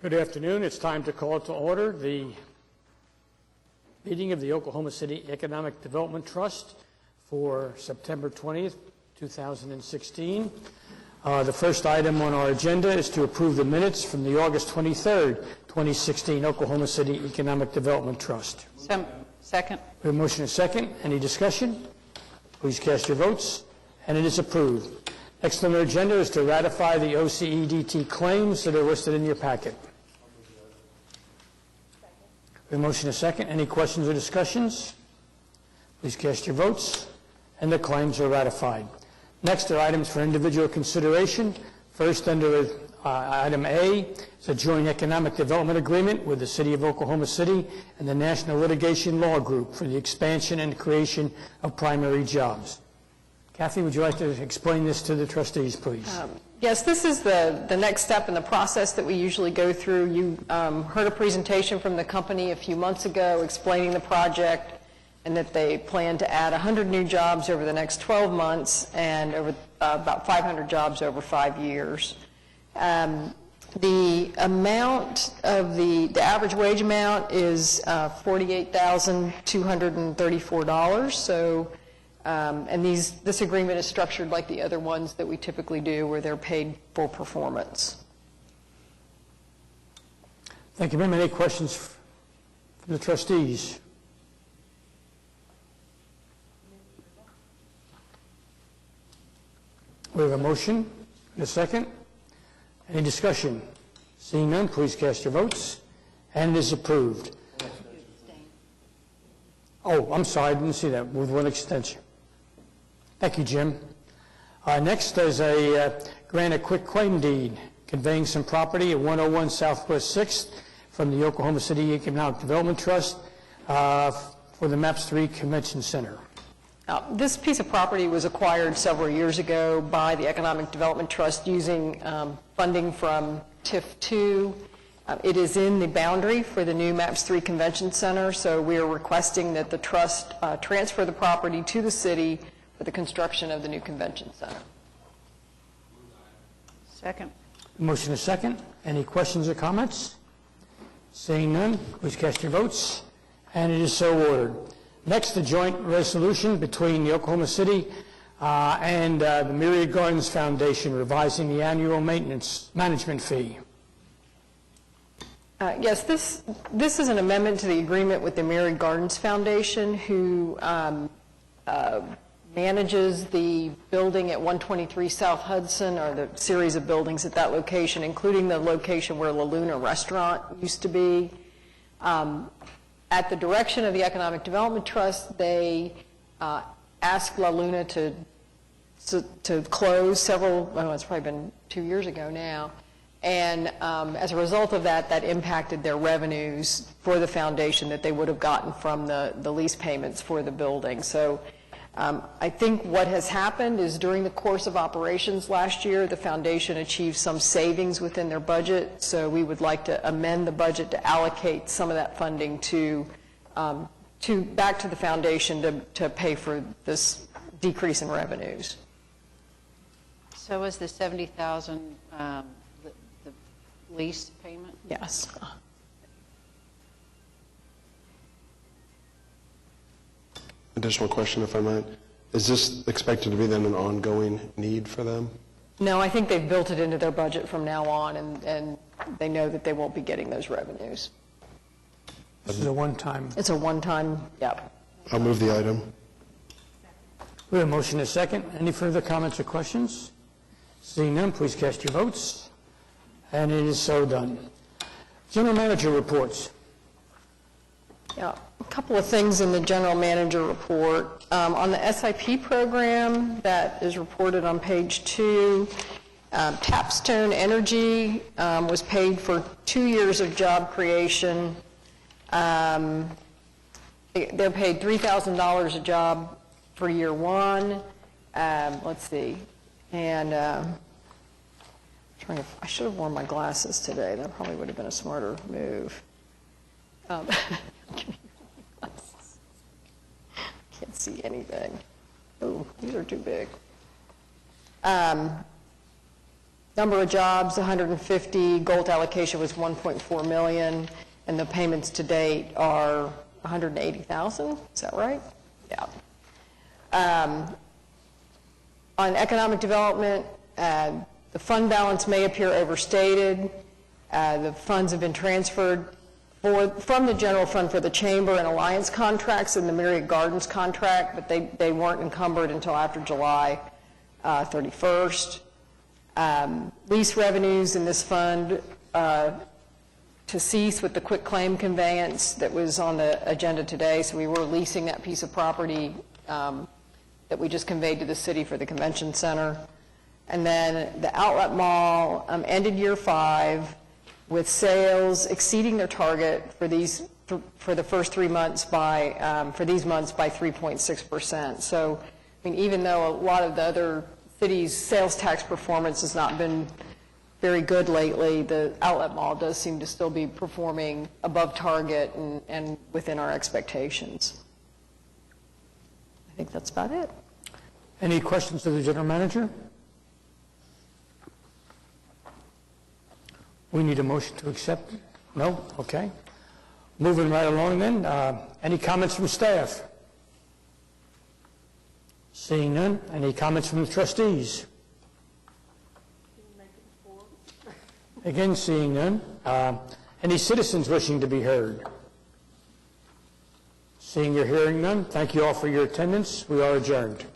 Good afternoon. It's time to call to order the meeting of the Oklahoma City Economic Development Trust for September 20th, 2016. The first item on our agenda is to approve the minutes from the August 23rd, 2016 Oklahoma City Economic Development Trust. Second. We have a motion and a second. Any discussion? Please cast your votes. And it is approved. Next on our agenda is to ratify the OCEDT claims that are listed in your packet. We have a motion and a second. Any questions or discussions? Please cast your votes. And the claims are ratified. Next are items for individual consideration. First, under item A, is a joint economic development agreement with the City of Oklahoma City and the National Litigation Law Group for the expansion and creation of primary jobs. Kathy, would you like to explain this to the trustees, please? Yes, this is the next step in the process that we usually go through. You heard a presentation from the company a few months ago explaining the project and that they plan to add 100 new jobs over the next 12 months and over about 500 jobs over 5 years. The amount of the average wage amount is $48,234. So, and this agreement is structured like the other ones that we typically do, where they're paid for performance. Thank you, ma'am. Any questions from the trustees? We have a motion and a second. Any discussion? Seeing none, please cast your votes. And it is approved. Oh, I'm sorry, I didn't see that, with one extension. Thank you, Jim. Next is a grant a quick claim deed conveying some property at 101 Southwest 6th from the Oklahoma City Economic Development Trust for the MAPS 3 Convention Center. This piece of property was acquired several years ago by the Economic Development Trust using funding from TIF 2. It is in the boundary for the new MAPS 3 Convention Center, so we are requesting that the trust transfer the property to the city for the construction of the new convention center. Second. Motion is second. Any questions or comments? Seeing none, please cast your votes. And it is so ordered. Next, the joint resolution between the Oklahoma City and the Myriad Gardens Foundation revising the annual management fee. Yes, this is an amendment to the agreement with the Myriad Gardens Foundation, who manages the building at 123 South Hudson, or the series of buildings at that location, including the location where La Luna Restaurant used to be. At the direction of the Economic Development Trust, they asked La Luna to close several, well, it's probably been 2 years ago now, and as a result of that, that impacted their revenues for the foundation that they would have gotten from the lease payments for the building. So I think what has happened is during the course of operations last year, the foundation achieved some savings within their budget, so we would like to amend the budget to allocate some of that funding back to the foundation to pay for this decrease in revenues. So is the $70,000 the lease payment? Yes. Additional question, if I might. Is this expected to be then an ongoing need for them? No, I think they've built it into their budget from now on, and they know that they won't be getting those revenues. This is a one-time. It's a one-time, yep. I'll move the item. We have a motion and a second. Any further comments or questions? Seeing none, please cast your votes. And it is so done. General Manager reports. Yeah, a couple of things in the general manager report. On the SIP program that is reported on page 2, Tapstone Energy was paid for 2 years of job creation. They're paid $3,000 a job for year 1. Let's see. And I should have worn my glasses today. That probably would have been a smarter move. Can't see anything. Oh, these are too big. Number of jobs, 150. Gold allocation was 1.4 million, and the payments to date are 180,000. Is that right? Yeah. On economic development, the fund balance may appear overstated. The funds have been transferred from the general fund for the chamber and alliance contracts and the Myriad Gardens contract, but they weren't encumbered until after July 31st. Lease revenues in this fund to cease with the quick claim conveyance that was on the agenda today. So we were leasing that piece of property that we just conveyed to the city for the convention center. And then the outlet mall ended year 5 with sales exceeding their target for the first 3 months for these months by 3.6%. So, I mean, even though a lot of the other cities' sales tax performance has not been very good lately, the outlet mall does seem to still be performing above target and within our expectations. I think that's about it. Any questions of the general manager? We need a motion to accept? No? Okay. Moving right along then. Any comments from staff? Seeing none. Any comments from the trustees? Again, seeing none. Any citizens wishing to be heard? Seeing or hearing none. Thank you all for your attendance. We are adjourned.